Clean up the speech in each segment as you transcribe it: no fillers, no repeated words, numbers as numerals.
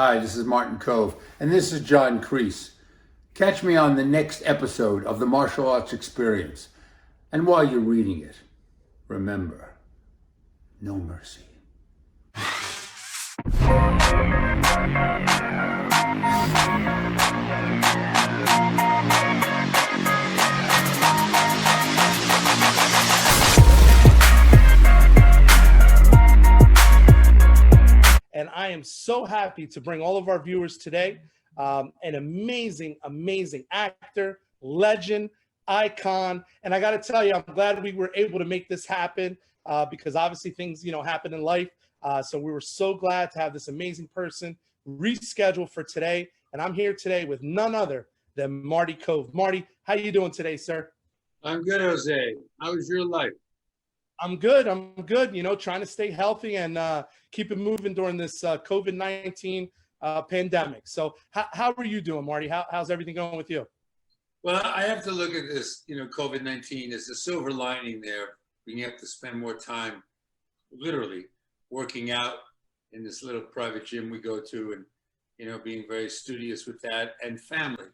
Hi, this is Martin Kove, and this is John Kreese. Catch me on the next episode of the Martial Arts Experience. And while you're reading it, remember, no mercy. And I am so happy to bring all of our viewers today an amazing, amazing actor, legend, icon. And I got to tell you, I'm glad we were able to make this happen because obviously things, happen in life. So we were so glad to have this amazing person rescheduled for today. And I'm here today with none other than Marty Kove. Marty, how you doing today, sir? I'm good, Jose. How was your life? I'm good. Trying to stay healthy and keep it moving during this COVID-19 pandemic. So how are you doing, Marty? How's everything going with you? Well, I have to look at this, COVID-19 as a silver lining there. We have to spend more time literally working out in this little private gym we go to and, being very studious with that, and family,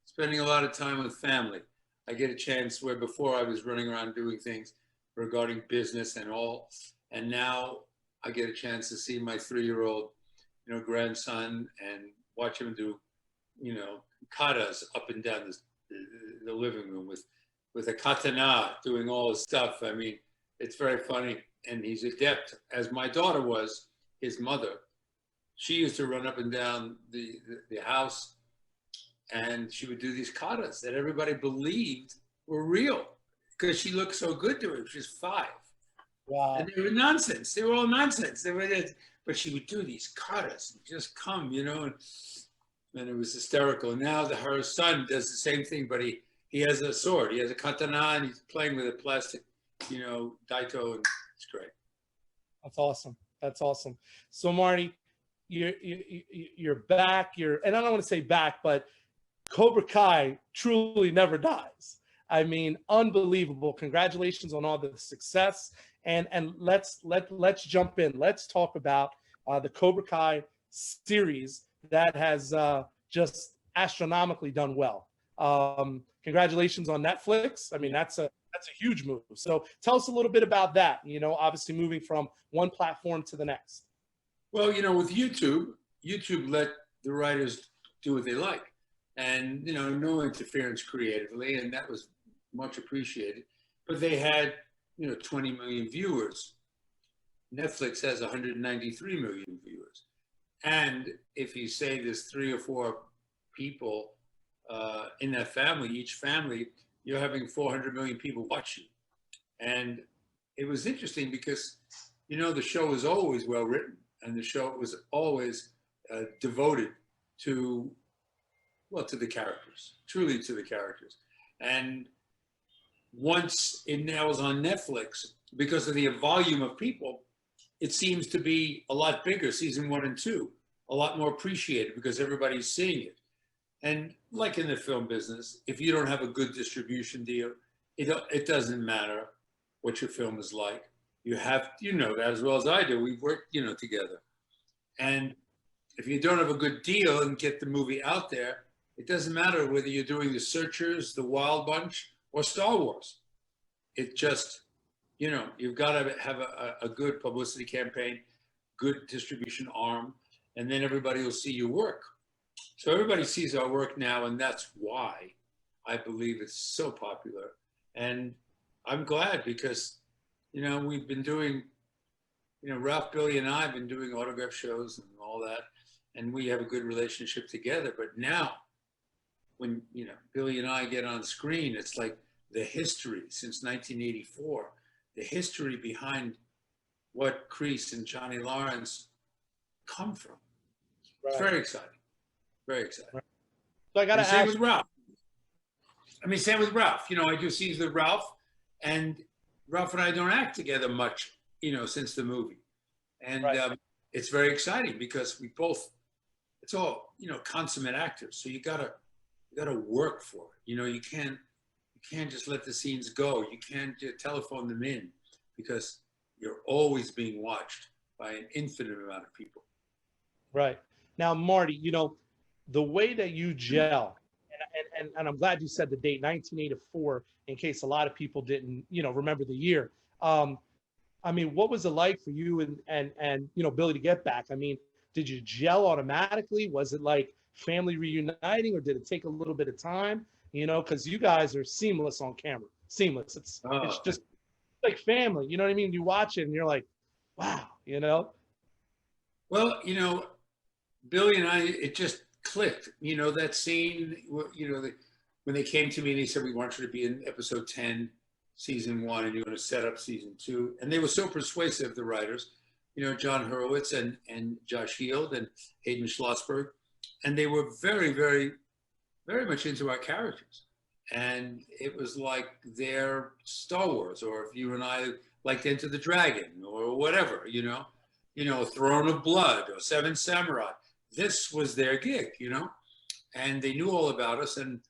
spending a lot of time with family. I get a chance where before I was running around doing things regarding business and all. And now I get a chance to see my 3-year-old, grandson and watch him do, katas up and down the living room with a katana doing all his stuff. I mean, it's very funny. And he's adept, as my daughter was, his mother. She used to run up and down the house and she would do these katas that everybody believed were real, because she looked so good to him. She was 5. Wow. And they were nonsense. They were all nonsense. But she would do these katas and just come, and it was hysterical. Now her son does the same thing, but he has a sword. He has a katana and he's playing with a plastic, daito, and it's great. That's awesome. That's awesome. So Marty, you're back. And I don't want to say back, but Cobra Kai truly never dies. I mean, unbelievable. Congratulations on all the success. And let's jump in. Let's talk about the Cobra Kai series that has just astronomically done well. Congratulations on Netflix. I mean, that's a huge move. So tell us a little bit about that, obviously moving from one platform to the next. Well, with YouTube let the writers do what they like. And, no interference creatively, and that was much appreciated. But they had, 20 million viewers. Netflix has 193 million viewers. And if you say there's 3 or 4 people in that family, each family, you're having 400 million people watching. And it was interesting because, the show was always well written, and the show was always devoted to the characters, truly to the characters. And once it now is on Netflix, because of the volume of people, it seems to be a lot bigger, season 1 and 2, a lot more appreciated because everybody's seeing it. And like in the film business, if you don't have a good distribution deal, it doesn't matter what your film is like. You know that as well as I do. We've worked, together. And if you don't have a good deal and get the movie out there, it doesn't matter whether you're doing The Searchers, The Wild Bunch, or Star Wars. It just, you've got to have a good publicity campaign, good distribution arm, and then everybody will see your work. So everybody sees our work now, and that's why I believe it's so popular. And I'm glad because, we've been doing, Ralph, Billy, and I have been doing autograph shows and all that, and we have a good relationship together. But now, when Billy and I get on screen, it's like the history since 1984, the history behind what Kreese and Johnny Lawrence come from. Right. It's very exciting. Very exciting. Right. So I got to ask. Same with Ralph. Same with Ralph. I do scenes with Ralph, and Ralph and I don't act together much, since the movie. And right. It's very exciting because we both, it's all, consummate actors. So you gotta work for it. You can't just let the scenes go. You can't just telephone them in because you're always being watched by an infinite amount of people. Right. Now, Marty, the way that you gel, and I'm glad you said the date, 1984, in case a lot of people didn't, remember the year. Um, I mean, what was it like for you and Billy to get back? I mean, did you gel automatically? Was it like family reuniting, or did it take a little bit of time? Because you guys are seamless on camera, seamless. It's Oh, just like family. You know what I mean? You watch it and you're like, wow. well, Billy and I, it just clicked. That scene, when they came to me and they said, we want you to be in episode 10, season 1, and you're going to set up season 2. And they were so persuasive, the writers, John Hurwitz and Josh Heald and Hayden Schlossberg. And they were very, very, very much into our characters. And it was like their Star Wars, or if you and I liked Enter the Dragon or whatever, Throne of Blood or Seven Samurai. This was their gig, and they knew all about us. And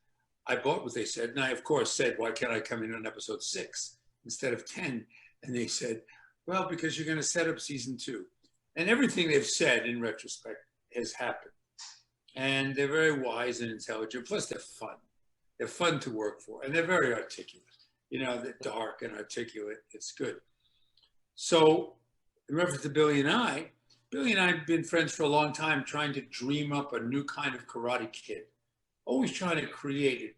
I bought what they said. And I, of course, said, why can't I come in on episode 6 instead of 10? And they said, well, because you're going to set up season 2. And everything they've said in retrospect has happened. And they're very wise and intelligent. Plus, they're fun. They're fun to work for. And they're very articulate. They're dark and articulate. It's good. So, in reference to Billy and I have been friends for a long time, trying to dream up a new kind of Karate Kid. Always trying to create it.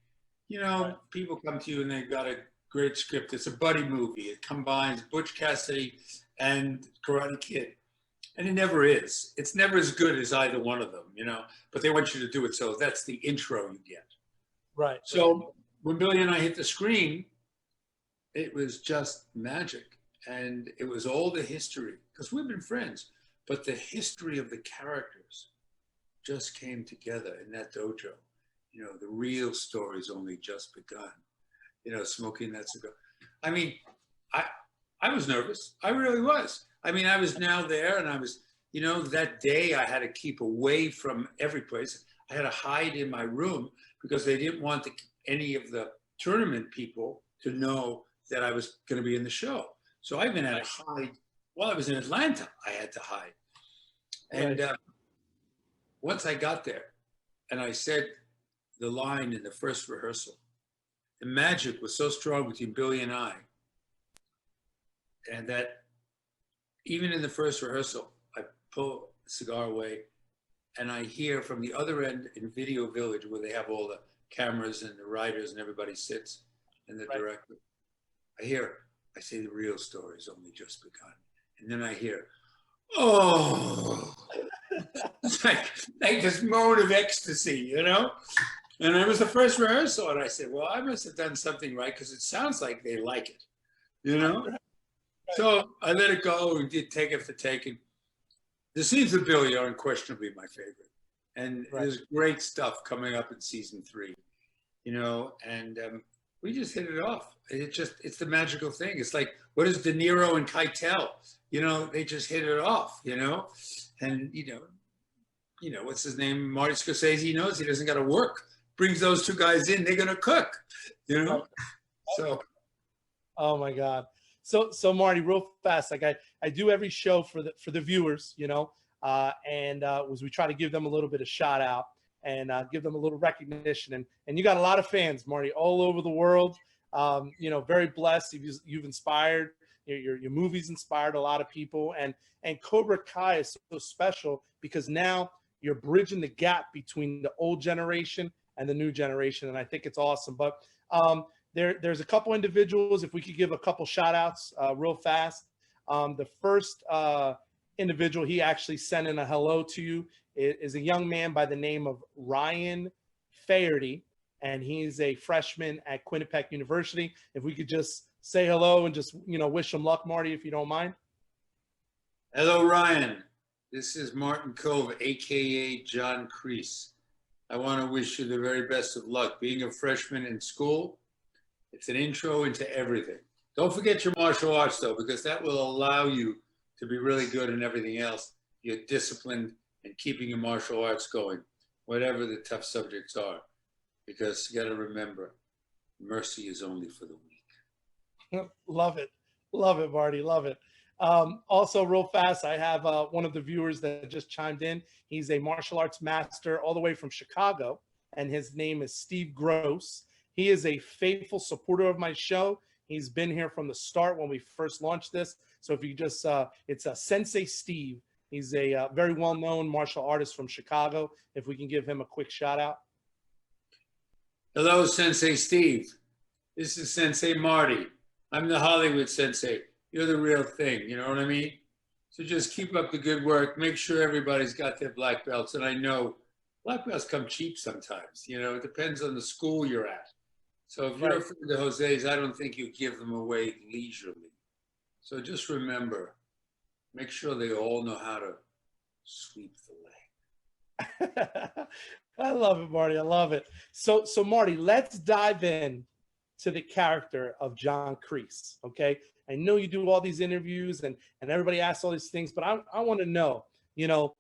People come to you and they've got a great script. It's a buddy movie. It combines Butch Cassidy and Karate Kid. And it never is. It's never as good as either one of them, but they want you to do it. So that's the intro you get. Right. So when Billy and I hit the screen, it was just magic. And it was all the history, because we've been friends, but the history of the characters just came together in that dojo. The real story's only just begun, smoking that cigar. I mean, I was nervous. I really was. I mean, I was now there, and I was, that day I had to keep away from every place. I had to hide in my room because they didn't want any of the tournament people to know that I was going to be in the show. So I even had to hide. While I was in Atlanta, I had to hide. And once I got there and I said the line in the first rehearsal, the magic was so strong between Billy and I, and that even in the first rehearsal, I pull the cigar away and I hear from the other end in Video Village, where they have all the cameras and the writers and everybody sits, and the director, I say the real story's only just begun. And then I hear, oh, it's like this moan of ecstasy, And it was the first rehearsal, and I said, well, I must have done something right, because it sounds like they like it, So I let it go and did take after take. And the scenes of Billy are unquestionably my favorite. And there's great stuff coming up in season 3, and we just hit it off. It's the magical thing. It's like, what is De Niro and Keitel? They just hit it off, and, what's his name? Marty Scorsese knows he doesn't got to work. Brings those 2 guys in, they're going to cook, So. Oh my God. So Marty, real fast, like I do every show for the viewers, and we try to give them a little bit of shout out and give them a little recognition. And you got a lot of fans, Marty, all over the world. Very blessed. You've inspired. Your movies inspired a lot of people, and Cobra Kai is so special because now you're bridging the gap between the old generation and the new generation, and I think it's awesome. But there's a couple individuals, if we could give a couple shout outs real fast. The first individual, he actually sent in a hello to you, is a young man by the name of Ryan Faherty, and he's a freshman at Quinnipiac University. If we could just say hello and just, wish him luck, Marty, if you don't mind. Hello, Ryan. This is Marty Kove, a.k.a. John Kreese. I want to wish you the very best of luck. Being a freshman in school, it's an intro into everything. Don't forget your martial arts, though, because that will allow you to be really good in everything else. You're disciplined and keeping your martial arts going, whatever the tough subjects are. Because you got to remember, mercy is only for the weak. Love it. Love it, Marty. Love it. Also, real fast, I have one of the viewers that just chimed in. He's a martial arts master all the way from Chicago, and his name is Steve Gross. He is a faithful supporter of my show. He's been here from the start when we first launched this. So if you just, it's a Sensei Steve. He's a very well-known martial artist from Chicago. If we can give him a quick shout out. Hello, Sensei Steve. This is Sensei Marty. I'm the Hollywood Sensei. You're the real thing, you know what I mean? So just keep up the good work. Make sure everybody's got their black belts. And I know black belts come cheap sometimes. You know, it depends on the school you're at. So if you're a friend of Jose's, I don't think you give them away leisurely. So just remember, make sure they all know how to sweep the leg. I love it, Marty. I love it. So Marty, let's dive in to the character of John Kreese. Okay. I know you do all these interviews and everybody asks all these things, but I want to know, you know,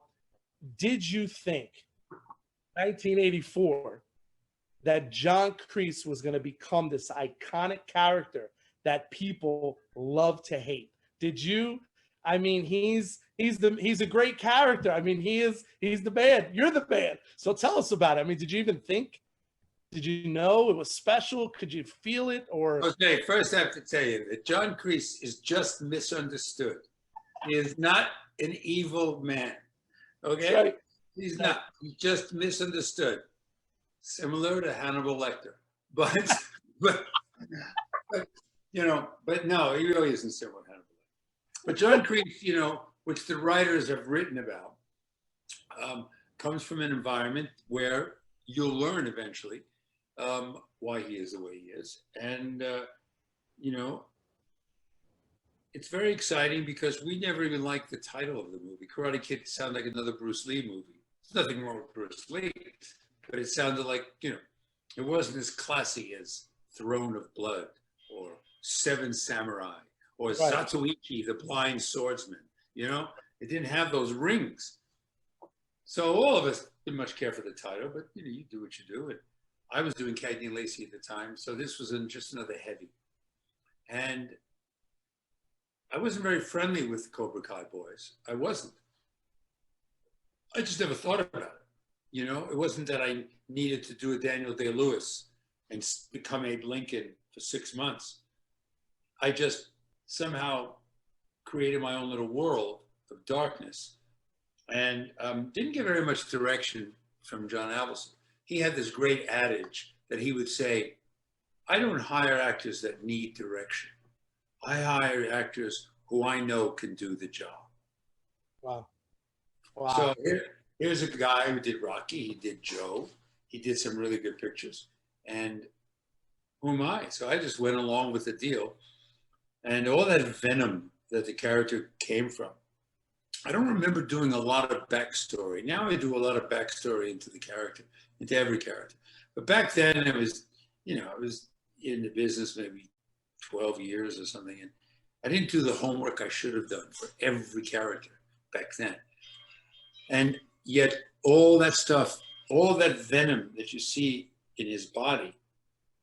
did you think 1984 that John Kreese was going to become this iconic character that people love to hate? Did you? I mean, he's a great character. I mean, he's the man. You're the man. So tell us about it. I mean, did you even think? Did you know it was special? Could you feel it? Or okay, first I have to tell you that John Kreese is just misunderstood. He is not an evil man. Okay, right. He's not. He's just misunderstood. Similar to Hannibal Lecter, but you know, but no, he really isn't similar to Hannibal Lecter. But John Kreese, you know, which the writers have written about, comes from an environment where you'll learn eventually why he is the way he is. And, you know, it's very exciting because we never even liked the title of the movie. Karate Kid sounded like another Bruce Lee movie. There's nothing wrong with Bruce Lee, but it sounded like, you know, it wasn't as classy as Throne of Blood or Seven Samurai or Zatoichi, the Blind Swordsman. You know, it didn't have those rings. So all of us didn't much care for the title, but you know, you do what you do. And I was doing Cagney and Lacey at the time, so this was just another heavy. And I wasn't very friendly with the Cobra Kai boys. I wasn't. I just never thought about it. You know, it wasn't that I needed to do a Daniel Day-Lewis and become Abe Lincoln for 6 months. I just somehow created my own little world of darkness and didn't get very much direction from John Avildsen. He had this great adage that he would say, I don't hire actors that need direction. I hire actors who I know can do the job. Wow. Wow. So here's a guy who did Rocky, he did Joe, he did some really good pictures. And who am I? So I just went along with the deal. And all that venom that the character came from. I don't remember doing a lot of backstory. Now I do a lot of backstory into the character, into every character. But back then it was, you know, I was in the business maybe 12 years or something. And I didn't do the homework I should have done for every character back then. And yet all that stuff, all that venom that you see in his body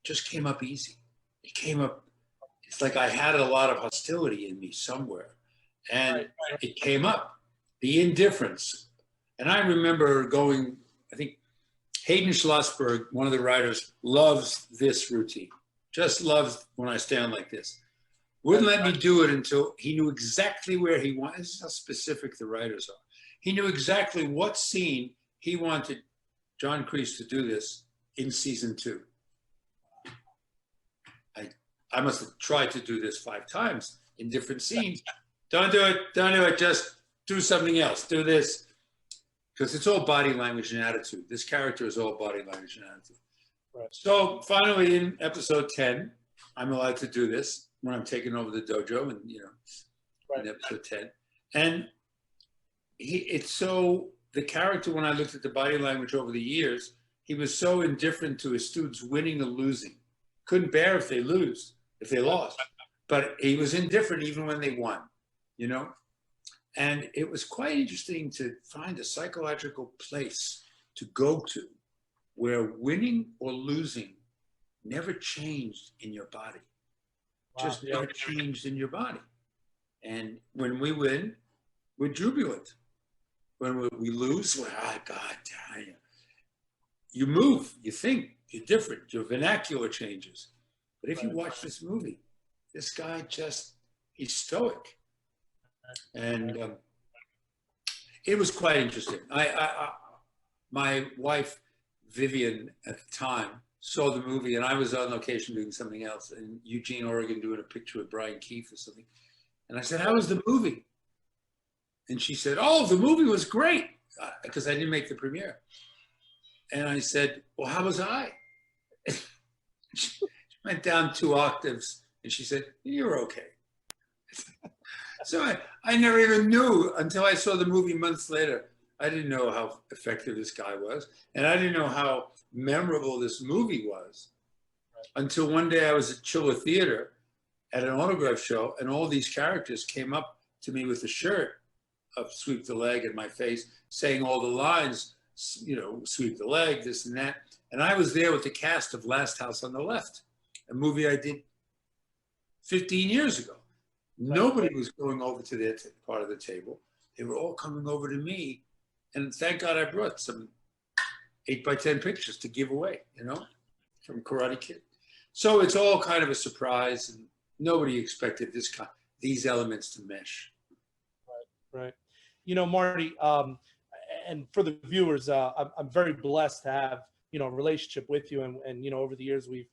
just came up easy. It came up, it's like I had a lot of hostility in me somewhere. And it came up, the indifference. And I remember going, I think Hayden Schlossberg, one of the writers, loves this routine. Just loves when I stand like this. Wouldn't let me do it until he knew exactly where he wanted. This is how specific the writers are. He knew exactly what scene he wanted John Kreese to do this in season 2. I must have tried to do this 5 times in different scenes. Don't do it, just do something else, do this. Because it's all body language and attitude. This character is all body language and attitude. Right. So finally in episode 10, I'm allowed to do this when I'm taking over the dojo and, you know, in episode 10. And the character, when I looked at the body language over the years, he was so indifferent to his students winning or losing. Couldn't bear if they lost. But he was indifferent even when they won, you know? And it was quite interesting to find a psychological place to go to where winning or losing never changed in your body. Just never changed in your body. And when we win, we're jubilant. When we lose, we're, oh, God, you move, you think, you're different, your vernacular changes. But if you watch this movie, this guy he's stoic. And it was quite interesting. My wife, Vivian, at the time, saw the movie, and I was on location doing something else in Eugene, Oregon, doing a picture with Brian Keefe or something. And I said, how was the movie? And she said, oh, the movie was great, because I didn't make the premiere. And I said, well, how was I? She went down 2 octaves, and she said, you're okay. So I never even knew until I saw the movie months later. I didn't know how effective this guy was, and I didn't know how memorable this movie was until one day I was at Chiller Theater at an autograph show, and all these characters came up to me with a shirt of Sweep the Leg in my face, saying all the lines, you know, sweep the leg, this and that. And I was there with the cast of Last House on the Left, a movie I did 15 years ago. Nobody was going over to their part of the table. They were all coming over to me. And thank God I brought some 8x10 pictures to give away, you know, from Karate Kid. So it's all kind of a surprise, and nobody expected these elements to mesh. Right. You know, Marty, and for the viewers, I'm very blessed to have, you know, a relationship with you. And you know, over the years, we've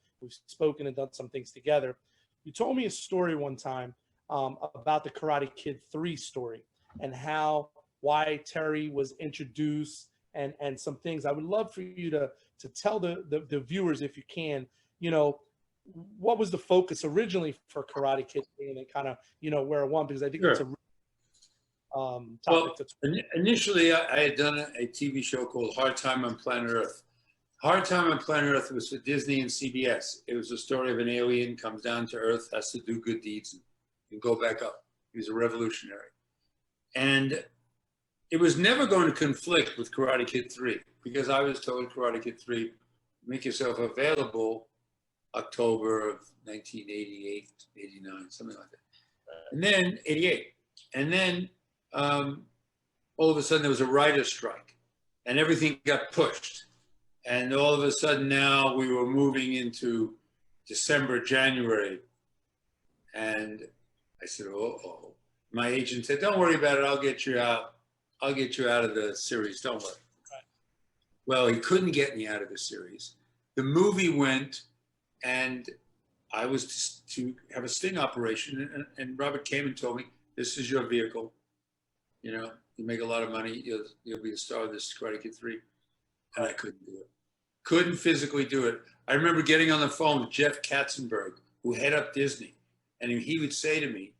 spoken and done some things together. You told me a story one time about the Karate Kid 3 story and why Terry was introduced and some things. I would love for you to tell the viewers, if you can, you know, what was the focus originally for Karate Kid 3 and kind of, you know, where it went, because I think it's a topic. Well, initially, I had done a TV show called Hard Time on Planet Earth. Hard Time on Planet Earth was for Disney and CBS. It was a story of an alien comes down to Earth, has to do good deeds, and go back up. He was a revolutionary. And it was never going to conflict with Karate Kid 3, because I was told Karate Kid 3, make yourself available October of 1988, 89, something like that. And then 88. And then all of a sudden there was a writer's strike and everything got pushed. And all of a sudden now we were moving into December, January. And I said, uh-oh. My agent said, don't worry about it. I'll get you out. I'll get you out of the series. Don't worry. Right. Well, he couldn't get me out of the series. The movie went, and I was to have a sting operation. And Robert came and told me, this is your vehicle. You know, you make a lot of money. You'll be the star of this Karate Kid 3. And I couldn't do it. Couldn't physically do it. I remember getting on the phone with Jeff Katzenberg, who head up Disney. And he would say to me,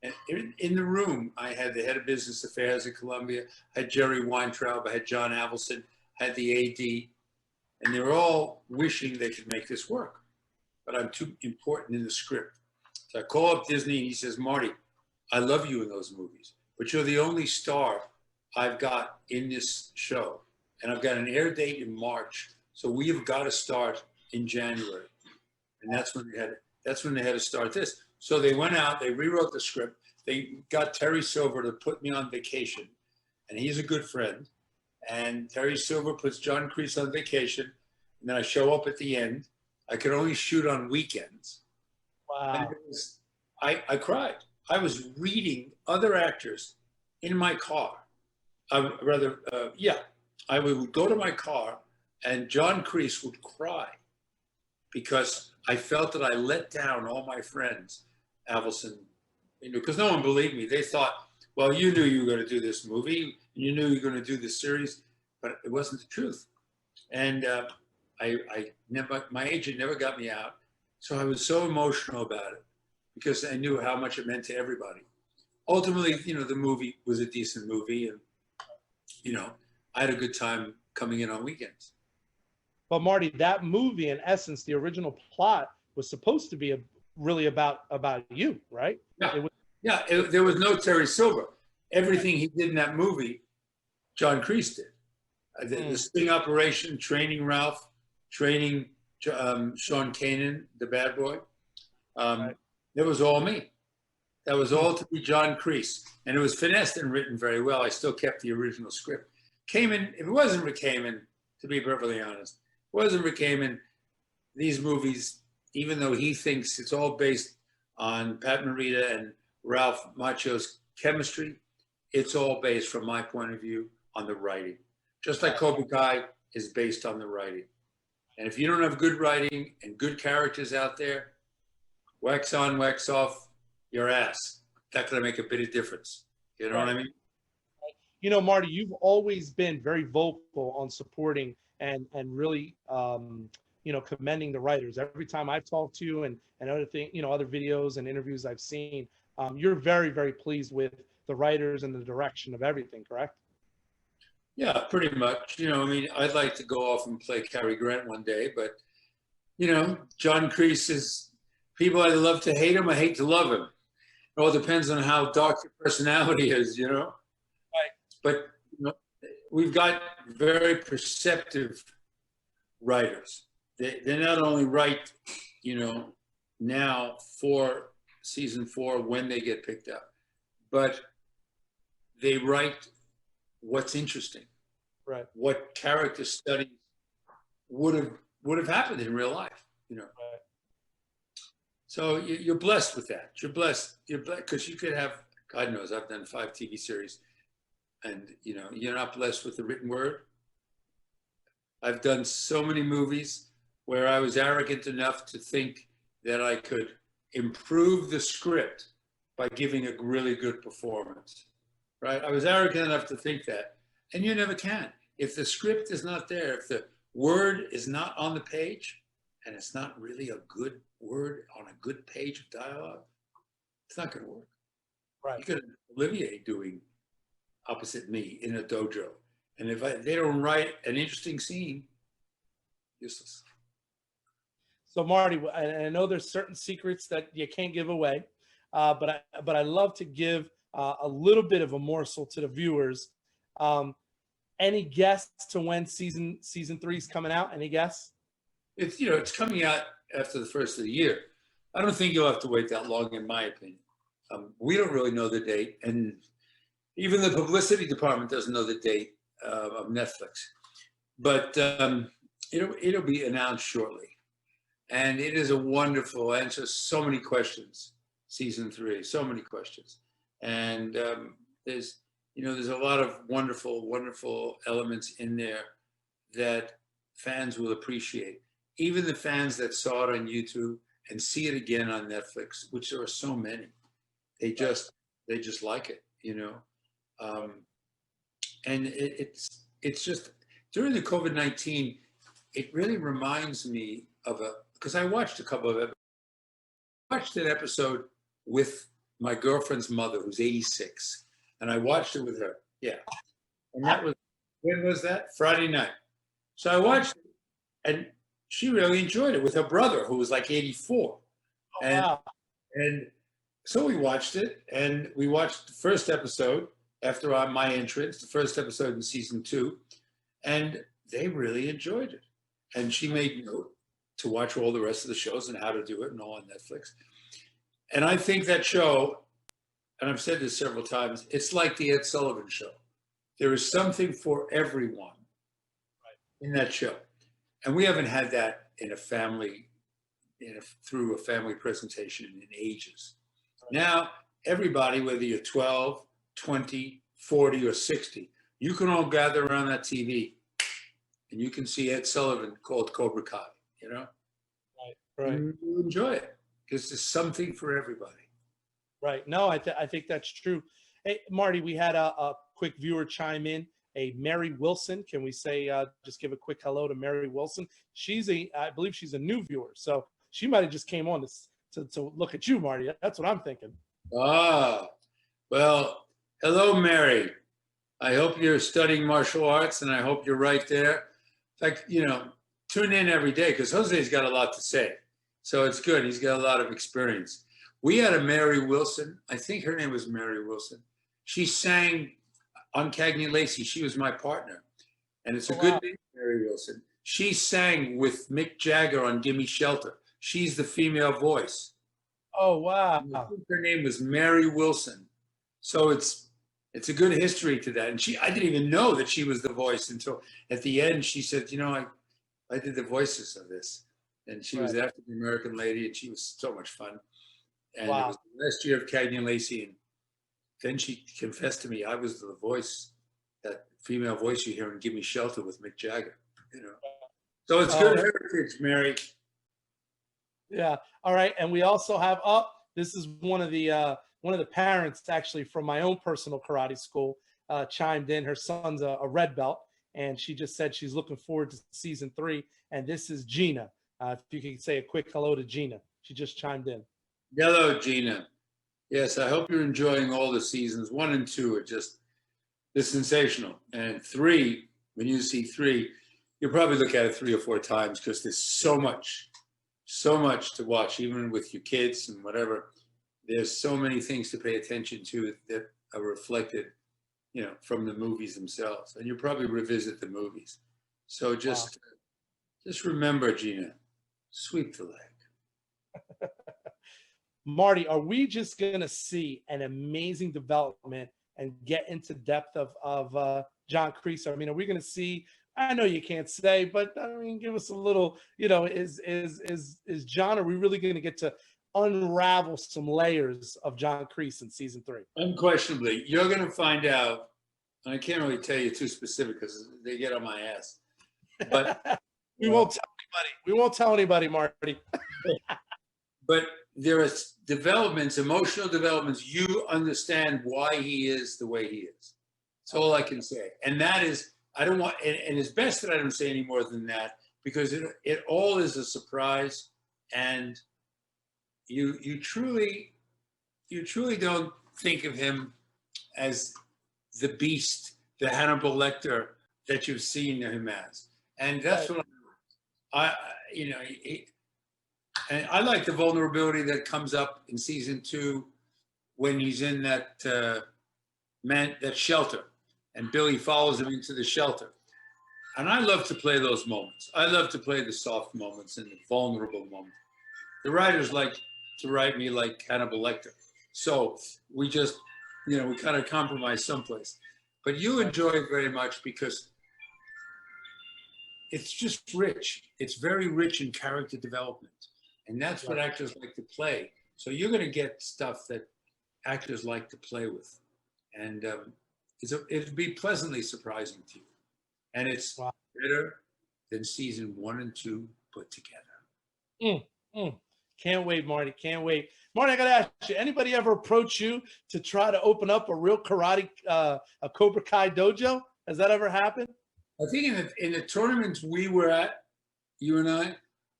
and in the room, I had the head of business affairs at Columbia, I had Jerry Weintraub, I had John Avildsen, I had the AD, and they were all wishing they could make this work. But I'm too important in the script. So I call up Disney and he says, Marty, I love you in those movies, but you're the only star I've got in this show. And I've got an air date in March. So we've got to start in January. And that's when they had to start this. So they went out, they rewrote the script. They got Terry Silver to put me on vacation. And he's a good friend. And Terry Silver puts John Kreese on vacation. And then I show up at the end. I could only shoot on weekends. Wow. And I cried. I was reading other actors in my car. I would go to my car and John Kreese would cry because I felt that I let down all my friends. Avildsen, you know, because no one believed me. They thought, well, you knew you were going to do this movie, you knew you were going to do this series, but it wasn't the truth. And my agent never got me out, so I was so emotional about it because I knew how much it meant to everybody. Ultimately, you know, the movie was a decent movie, and you know, I had a good time coming in on weekends. But Marty, that movie, in essence, the original plot was supposed to be really about you, right? Yeah. There was no Terry Silver. Everything he did in that movie, John Kreese did. The sting operation, training Ralph, training Sean Kanan, the bad boy. That was all me. That was all to be John Kreese. And it was finessed and written very well. I still kept the original script. Kamen, if it wasn't Rick Kamen, to be perfectly honest, it wasn't Rick Kamen, these movies, even though he thinks it's all based on Pat Morita and Ralph Macchio's chemistry, it's all based, from my point of view, on the writing. Just like Cobra Kai is based on the writing. And if you don't have good writing and good characters out there, wax on, wax off your ass. That's going to make a bit of difference. You know what I mean? You know, Marty, you've always been very vocal on supporting and really, you know, commending the writers. Every time I've talked to you and other thing, you know, other videos and interviews I've seen, you're very, very pleased with the writers and the direction of everything, correct? Yeah, pretty much. You know, I mean, I'd like to go off and play Cary Grant one day, but, you know, John Kreese is, people either love to hate him or hate to love him. It all depends on how dark your personality is, you know? Right. But you know, we've got very perceptive writers. They not only write, you know, now for season 4 when they get picked up, but they write what's interesting, right? What character studies would have happened in real life, you know. Right. So you're blessed with that. You're blessed because you could have, God knows, I've done 5 TV series, and you know, you're not blessed with the written word. I've done so many movies where I was arrogant enough to think that I could improve the script by giving a really good performance, right? I was arrogant enough to think that, and you never can. If the script is not there, if the word is not on the page, and it's not really a good word on a good page of dialogue, it's not going to work. Right. You could have Olivier doing opposite me in a dojo, and if they don't write an interesting scene, useless. So Marty, I know there's certain secrets that you can't give away, but I love to give a little bit of a morsel to the viewers. Any guess to when season 3 is coming out? Any guess? It's, you know, it's coming out after the first of the year. I don't think you'll have to wait that long, in my opinion. We don't really know the date, and even the publicity department doesn't know the date of Netflix. But it'll be announced shortly. And it is a wonderful answer. So many questions, season 3, so many questions. And there's a lot of wonderful, wonderful elements in there that fans will appreciate. Even the fans that saw it on YouTube and see it again on Netflix, which there are so many, they just like it, you know. And it's just, during the COVID-19, it really reminds me of because I watched a couple of episodes. I watched an episode with my girlfriend's mother, who's 86, and I watched it with her. Yeah. And that was, when was that? Friday night. So I watched it, and she really enjoyed it with her brother, who was like 84. Oh, wow. And so we watched it, and we watched the first episode after my entrance, the first episode in season 2, and they really enjoyed it. And she made note to watch all the rest of the shows and how to do it and all on Netflix. And I think that show, and I've said this several times, it's like the Ed Sullivan Show. There is something for everyone in that show. And we haven't had that in a family, through a family presentation in ages. Now, everybody, whether you're 12, 20, 40, or 60, you can all gather around that TV and you can see Ed Sullivan called Cobra Kai, you know? Right. And you enjoy it because there's something for everybody. Right. No, I think that's true. Hey, Marty, we had a quick viewer chime in. A Mary Wilson. Can we say, just give a quick hello to Mary Wilson? I believe she's a new viewer. So she might have just came on to look at you, Marty. That's what I'm thinking. Ah, well, hello, Mary. I hope you're studying martial arts, and I hope you're right there. In fact, you know, tune in every day because Jose's got a lot to say. So it's good. He's got a lot of experience. We had a Mary Wilson. I think her name was Mary Wilson. She sang on Cagney Lacey. She was my partner. And it's a good name, Mary Wilson. She sang with Mick Jagger on Gimme Shelter. She's the female voice. Oh, And I wow. think her name was Mary Wilson. So it's a good history to that. And I didn't even know that she was the voice until at the end she said, I did the voices of this. And she was Right. an African American lady, and she was so much fun. And it was Wow. the last year of Cagney and Lacey, and then she confessed to me I was the voice, that female voice you hear in "Give Me Shelter" with Mick Jagger. So it's good Oh, heritage, Mary. yeah. All right. And we also have this is one of the parents actually from my own personal karate school chimed in. Her son's a red belt, and she just said she's looking forward to season 3. And this is Gina. If you can say a quick hello to Gina. She just chimed in. Hello, Gina. Yes, I hope you're enjoying all the seasons. 1 and 2 are just they're sensational, and 3, when you see 3, you'll probably look at it 3 or 4 times because there's so much to watch, even with your kids and whatever. There's so many things to pay attention to that are reflected, from the movies themselves, and you probably revisit the movies. So just remember, Gina, sweep the leg. Marty, are we just going to see an amazing development and get into depth of John Kreese? I mean, are we going to see? I know you can't say, but I mean, give us a little. Is John? Are we really going to get to unravel some layers of John Kreese in season 3? Unquestionably, you're going to find out. And I can't really tell you too specific because they get on my ass. But we won't tell anybody. We won't tell anybody, Marty. But there are developments, emotional developments. You understand why he is the way he is. That's all I can say. And that is, I don't want, and it's best that I don't say any more than that, because it all is a surprise. And you truly don't think of him as the beast, the Hannibal Lecter that you've seen him as. And that's what and I like the vulnerability that comes up in season 2 when he's in that that shelter, and Billy follows him into the shelter. And I love to play those moments. I love to play the soft moments and the vulnerable moments. The writers like to write me like Hannibal Lecter. So we just, we kind of compromise someplace. But you enjoy it very much because it's just rich. It's very rich in character development. And that's what actors like to play. So you're going to get stuff that actors like to play with. And it'd be pleasantly surprising to you. And it's better than season 1 and 2 put together. Can't wait, Marty. Can't wait. Marty, I got to ask you, anybody ever approach you to try to open up a real karate, a Cobra Kai dojo? Has that ever happened? I think in the tournaments we were at, you and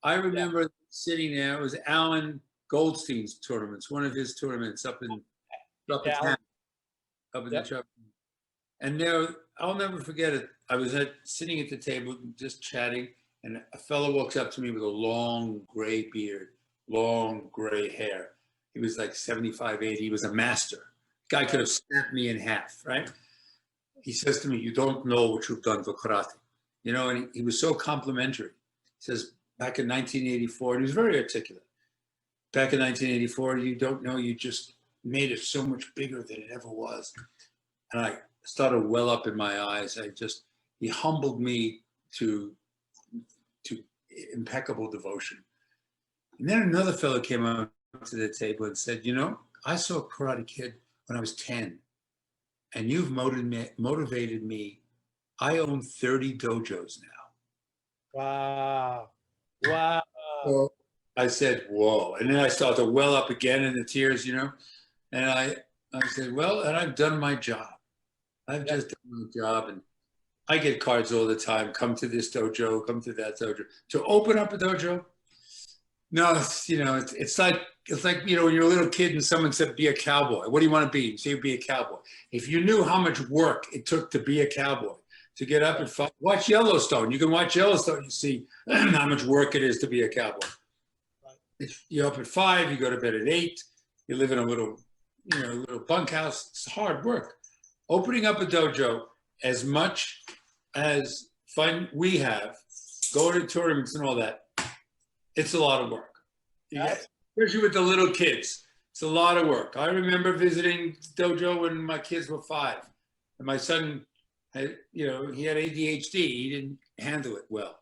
I remember sitting there. It was Alan Goldstein's tournaments, one of his tournaments up in town, up in the truck. And there, I'll never forget it. I was sitting at the table just chatting, and a fellow walks up to me with a long gray beard, long gray hair. He was like 75, 80. He was a master. Guy could have snapped me in half, right? He says to me, "You don't know what you've done for karate." And he was so complimentary. He says, back in 1984, and he was very articulate. Back in 1984, you don't know, you just made it so much bigger than it ever was. And I started to well up in my eyes. He humbled me to impeccable devotion. And then another fellow came up to the table and said, I saw Karate Kid when I was 10, and you've motivated me. I own 30 dojos now. Wow. Wow. So I said, whoa. And then I started to well up again in the tears, And I said, well, and I've done my job. I've just done my job. And I get cards all the time. Come to this dojo, come to that dojo. To open up a dojo? No, it's like, when you're a little kid and someone said, be a cowboy. What do you want to be? You say, be a cowboy. If you knew how much work it took to be a cowboy, to get up and watch Yellowstone. You can watch Yellowstone. You see how much work it is to be a cowboy. You're up at 5. You go to bed at 8. You live in a little bunkhouse. It's hard work. Opening up a dojo, as much as fun we have, going to tournaments and all that, it's a lot of work. especially with the little kids. It's a lot of work. I remember visiting dojo when my kids were 5, and my son had, he had ADHD. He didn't handle it well,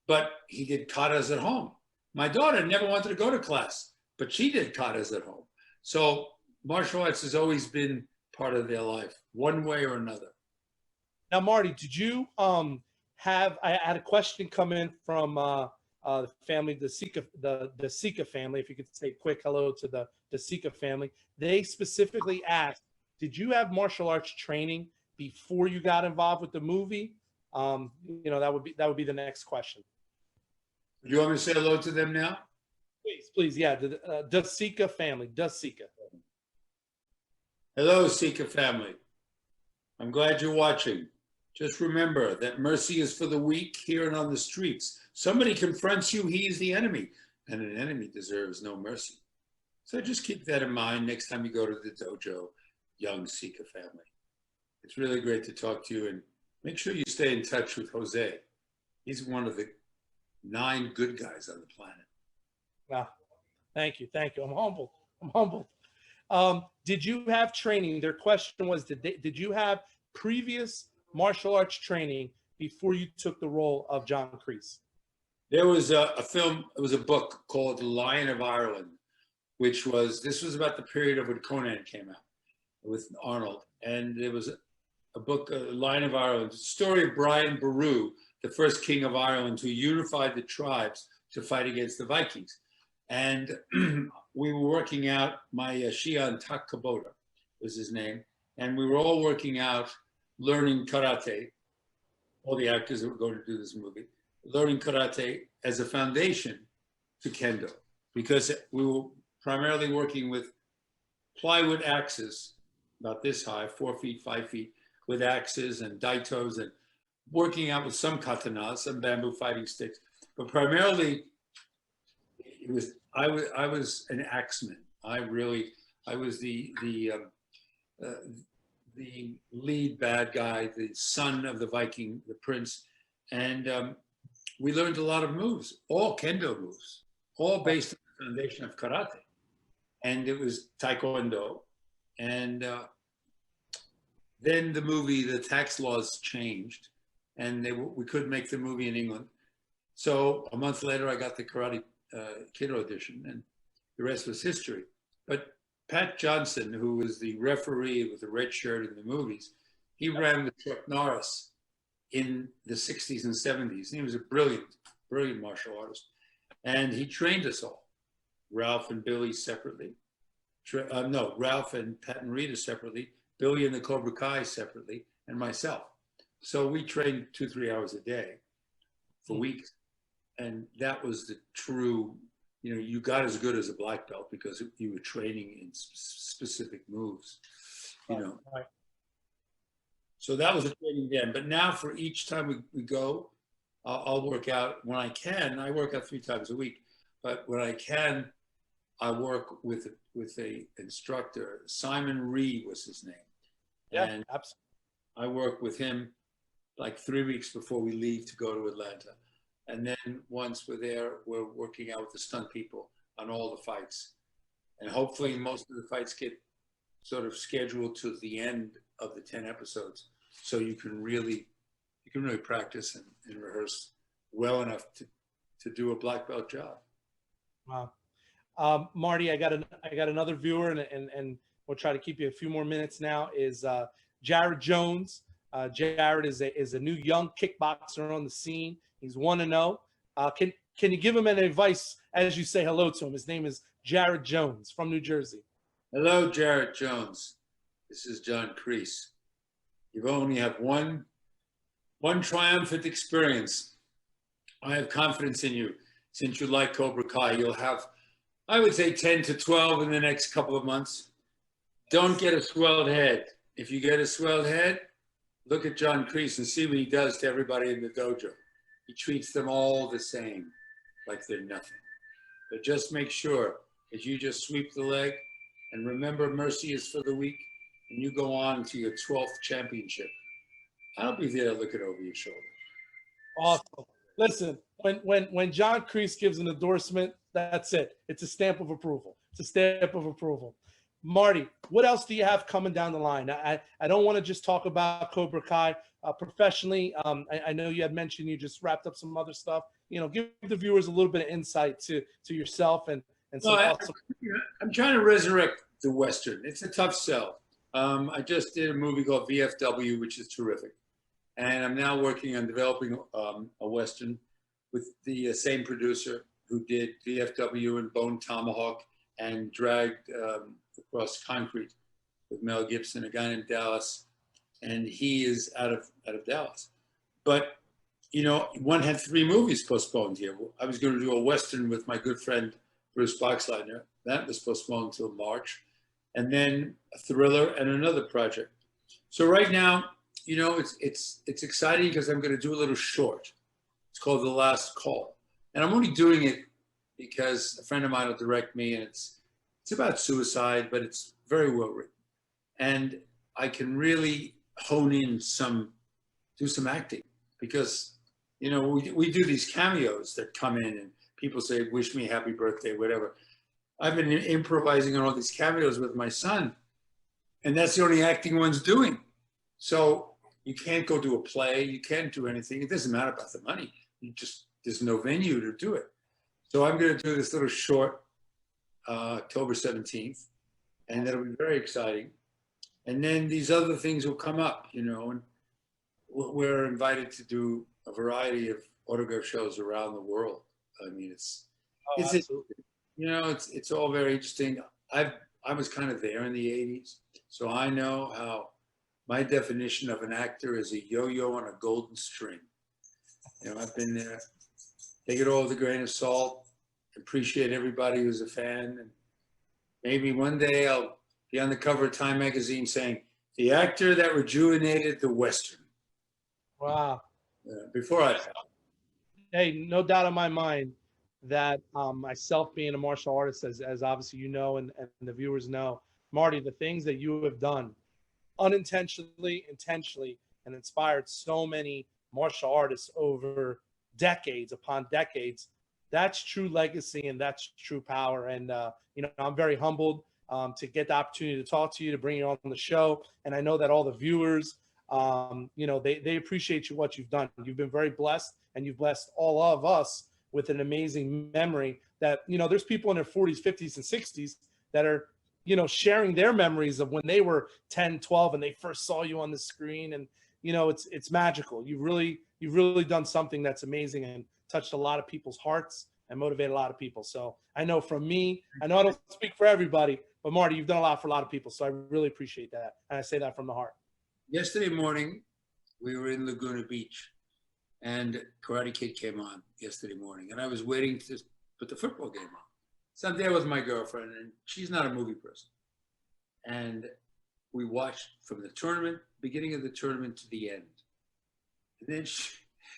but he did katas at home. My daughter never wanted to go to class, but she did katas at home. So martial arts has always been part of their life, one way or another. Now, Marty, did you have? I had a question come in from the family, the Sika family. If you could say quick hello to the Sika family. They specifically asked, did you have martial arts training before you got involved with the movie? That would be the next question. Do you want me to say hello to them now? Please, yeah. The Sika family, the Sika. Hello, Sika family. I'm glad you're watching. Just remember that mercy is for the weak here and on the streets. Somebody confronts you, he is the enemy, and an enemy deserves no mercy. So just keep that in mind next time you go to the dojo, young Sika family. It's really great to talk to you, and make sure you stay in touch with Jose. He's one of the 9 good guys on the planet. Wow. Thank you. I'm humbled. Did you have training? Their question was, did you have previous martial arts training before you took the role of John Kreese? There was a film, it was a book called The Lion of Ireland, this was about the period of when Conan came out with Arnold. And there was a book, Lion of Ireland, the story of Brian Boru, the first king of Ireland, who unified the tribes to fight against the Vikings. And we were working out, my Shion Tak Kubota was his name, and we were all working out, learning karate, all the actors that were going to do this movie, learning karate as a foundation to kendo, because we were primarily working with plywood axes, about this high, 4 feet, 5 feet, with axes and daitos, and working out with some katanas, some bamboo fighting sticks, but primarily I was an axeman. I was the lead bad guy, the son of the Viking, the prince, and we learned a lot of moves, all kendo moves, all based on the foundation of karate, and it was taekwondo, and then the movie, the tax laws changed, and we couldn't make the movie in England, so a month later I got the Karate Kid audition, and the rest was history. But Pat Johnson, who was the referee with the red shirt in the movies, he ran with Chuck Norris in the 60s and 70s. And he was a brilliant martial artist. And he trained us all, Ralph and Billy separately. Ralph and Pat and Rita separately, Billy and the Cobra Kai separately, and myself. So we trained 2-3 hours a day for weeks. And that was the true, you got as good as a black belt because you were training in specific moves, Right. So that was the training then. But now for each time we go, I'll work out when I can. I work out 3 times a week, but when I can, I work with a instructor. Simon Ree was his name. Yeah, and absolutely. I work with him like 3 weeks before we leave to go to Atlanta. And then once we're there, we're working out with the stunt people on all the fights. And hopefully most of the fights get sort of scheduled to the end of the 10 episodes. So you can really practice and rehearse well enough to do a black belt job. Wow. Marty, I got another viewer, and we'll try to keep you a few more minutes now, is Jared Jones. Jared is a new young kickboxer on the scene. He's 1-0. Can you give him any advice as you say hello to him? His name is Jared Jones from New Jersey. Hello, Jared Jones. This is John Kreese. You only have one triumphant experience. I have confidence in you. Since you like Cobra Kai, you'll have, I would say, 10 to 12 in the next couple of months. Don't get a swelled head. If you get a swelled head, look at John Kreese and see what he does to everybody in the dojo. He treats them all the same, like they're nothing. But just make sure that you just sweep the leg, and remember, mercy is for the weak, and you go on to your 12th championship. I'll be there looking over your shoulder. Awesome. Listen, when John Kreese gives an endorsement, That's it. It's a stamp of approval. It's a stamp of approval. Marty, what else do you have coming down the line? I don't want to just talk about Cobra Kai professionally. I know you had mentioned you just wrapped up some other stuff. You know, give the viewers a little bit of insight to yourself and some awesome. I'm trying to resurrect the Western. It's a tough sell. I just did a movie called VFW, which is terrific. And I'm now working on developing a Western with the same producer who did VFW and Bone Tomahawk and Dragged Across Concrete with Mel Gibson, a guy named Dallas. And he is out of Dallas. But, you know, one had 3 movies postponed here. I was going to do a Western with my good friend, Bruce Boxleitner. That was postponed until March. And then a thriller and another project. So right now, you know, it's exciting because I'm going to do a little short. It's called The Last Call. And I'm only doing it because a friend of mine will direct me, and it's about suicide, but it's very well written. And I can really hone in do some acting because, you know, we do these cameos that come in and people say, wish me happy birthday, whatever. I've been improvising on all these cameos with my son, and that's the only acting one's doing. So you can't go do a play. You can't do anything. It doesn't matter about the money. There's no venue to do it. So I'm going to do this little short October 17th, and that'll be very exciting. And then these other things will come up, you know, and we're invited to do a variety of autograph shows around the world. I mean, you know, it's all very interesting. I was kind of there in the 80s, so I know how my definition of an actor is a yo-yo on a golden string. You know, I've been there. Take it all with a grain of salt. Appreciate everybody who's a fan, and maybe one day I'll be on the cover of Time magazine saying, the actor that rejuvenated the Western. Wow. Before I... Hey, no doubt in my mind that myself being a martial artist, as obviously you know, and the viewers know, Marty, the things that you have done unintentionally, intentionally, and inspired so many martial artists over decades upon decades, that's true legacy and that's true power. And, you know, I'm very humbled to get the opportunity to talk to you, to bring you on the show. And I know that all the viewers, you know, they appreciate you, what you've done. You've been very blessed, and you've blessed all of us with an amazing memory that, you know, there's people in their 40s, 50s, and 60s that are, you know, sharing their memories of when they were 10, 12, and they first saw you on the screen. And, you know, it's magical. You've really done something that's amazing and touched a lot of people's hearts and motivated a lot of people. So I know from me, I know I don't speak for everybody, but Marty, you've done a lot for a lot of people. So I really appreciate that. And I say that from the heart. Yesterday morning, we were in Laguna Beach, and Karate Kid came on yesterday morning, and I was waiting to put the football game on. So I'm there with my girlfriend, and she's not a movie person. And we watched from the tournament, beginning of the tournament, to the end. And then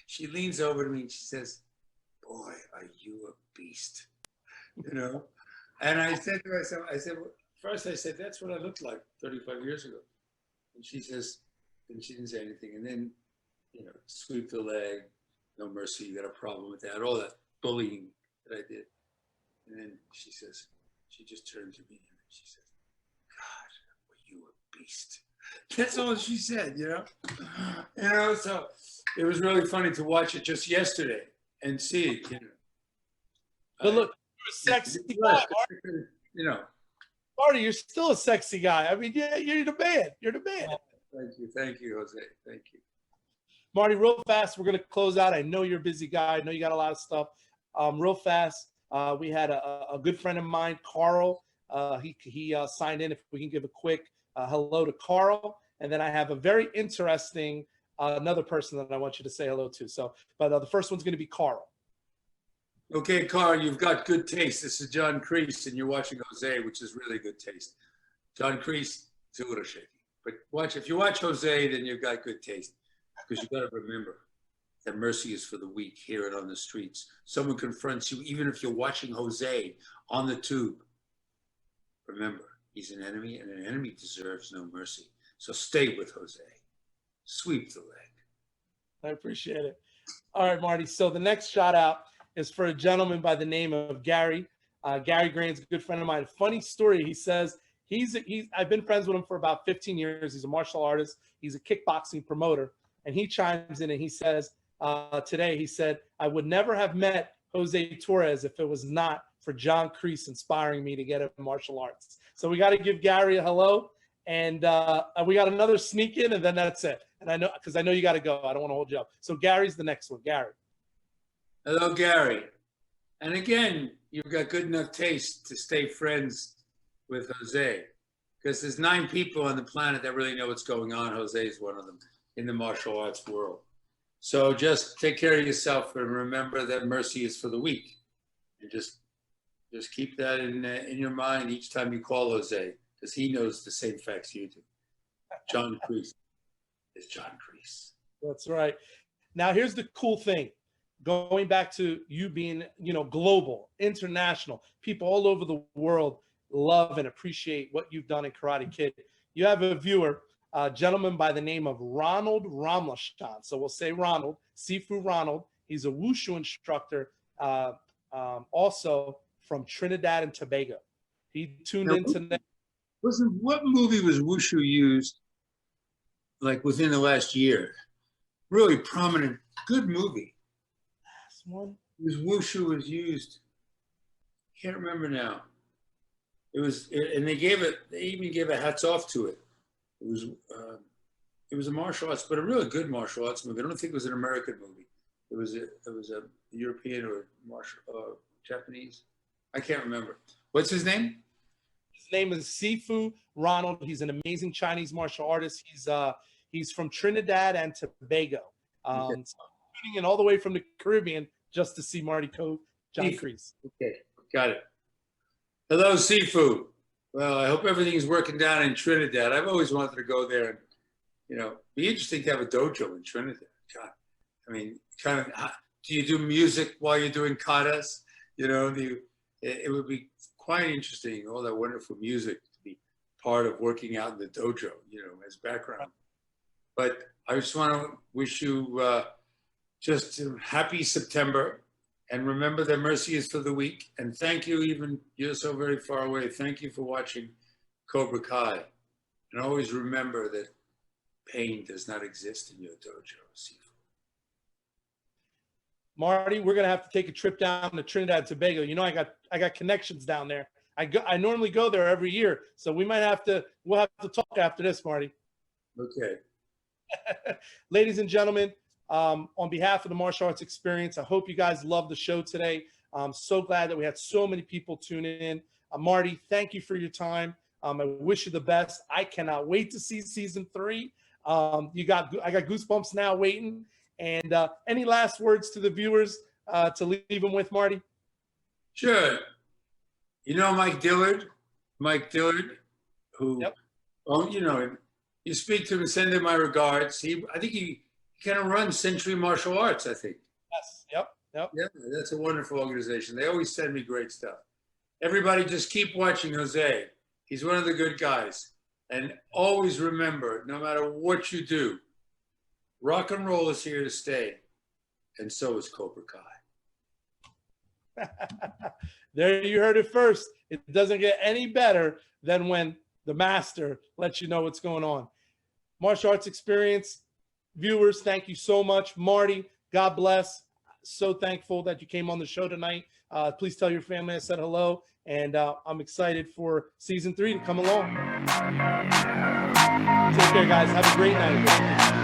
she leans over to me and she says, boy, are you a beast, you know? And I said to myself, first I said, that's what I looked like 35 years ago. And she says, and she didn't say anything. And then, you know, sweep the leg, no mercy, you got a problem with that, all that bullying that I did. And then she says, she just turned to me and she says, God, were you a beast? That's all she said, you know? You know, so it was really funny to watch it just yesterday and see it, you know. But look, you're a sexy guy, Marty. You know. Marty, you're still a sexy guy. I mean, yeah, you're the man. You're the man. Thank you, Jose. Thank you. Marty, real fast, we're going to close out. I know you're a busy guy. I know you got a lot of stuff. Real fast, we had a good friend of mine, Carl. He signed in. If we can give a quick hello to Carl. And then I have a very interesting another person that I want you to say hello to. So, but the first one's going to be Carl. Okay, Carl, you've got good taste. This is John Kreese, and you're watching Jose, which is really good taste. John Kreese, it's a little shaky. But if you watch Jose, then you've got good taste. Because you've got to remember that mercy is for the weak. Hear it on the streets. Someone confronts you, even if you're watching Jose on the tube. Remember, he's an enemy, and an enemy deserves no mercy. So stay with Jose. Sweep the leg. I appreciate it. All right, Marty. So the next shout out is for a gentleman by the name of Gary. Gary Grain's a good friend of mine. Funny story. He says I've been friends with him for about 15 years. He's a martial artist. He's a kickboxing promoter. And he chimes in and he says, today, he said, I would never have met Jose Torres if it was not for John Kreese inspiring me to get into martial arts. So we got to give Gary a hello. And we got another sneak in, and then that's it. And I know, because I know you got to go. I don't want to hold you up. So Gary's the next one. Gary. Hello, Gary. And again, you've got good enough taste to stay friends with Jose, because there's 9 people on the planet that really know what's going on. Jose is one of them in the martial arts world. So just take care of yourself and remember that mercy is for the weak. And just keep that in your mind each time you call Jose, because he knows the same facts you do. John Kreese is John Kreese. That's right. Now, here's the cool thing. Going back to you being, global, international, people all over the world love and appreciate what you've done in Karate Kid. You have a viewer, a gentleman by the name of Ronald Ramlashan. So we'll say Ronald, Sifu Ronald. He's a Wushu instructor, also from Trinidad and Tobago. He tuned in tonight. What movie was Wushu used like within the last year? Really prominent, good movie. Last one? Wushu was used. Can't remember now. And they even gave a hats off to it. It was a martial arts, but a really good martial arts movie. I don't think it was an American movie. It was a European or Japanese. I can't remember. What's his name? His name is Sifu Ronald. He's an amazing Chinese martial artist. He's from Trinidad and Tobago. So tuning in all the way from the Caribbean just to see Marty Kove, John Kreese. Okay, got it. Hello, Sifu. Well, I hope everything's working down in Trinidad. I've always wanted to go there and, be interesting to have a dojo in Trinidad. God, I mean, do you do music while you're doing katas? It would be quite interesting, all that wonderful music to be part of working out in the dojo, as background. But I just want to wish you just a happy September. And remember that mercy is for the weak. And thank you, even you're so very far away. Thank you for watching Cobra Kai. And always remember that pain does not exist in your dojo, Sifu. Marty, we're gonna have to take a trip down to Trinidad and Tobago. I got connections down there. I normally go there every year, so we'll have to talk after this, Marty. Okay. Ladies and gentlemen, on behalf of the Martial Arts Experience, I hope you guys loved the show today. I'm so glad that we had so many people tune in. Marty, thank you for your time. I wish you the best. I cannot wait to see season 3. I got goosebumps now waiting. And any last words to the viewers to leave them with, Marty? Sure. Mike Dillard, who, yep. You speak to him and send him my regards. I think he kind of runs Century Martial Arts, I think. Yes, yep. Yeah, that's a wonderful organization. They always send me great stuff. Everybody just keep watching Jose. He's one of the good guys. And always remember, no matter what you do, rock and roll is here to stay. And so is Cobra Kai. There you heard it first. It doesn't get any better than when the master lets you know what's going on. Martial Arts Experience viewers, thank you so much. Marty, God bless. So thankful that you came on the show tonight. Please tell your family I said hello, and I'm excited for season 3 to come along. Take care, guys. Have a great night.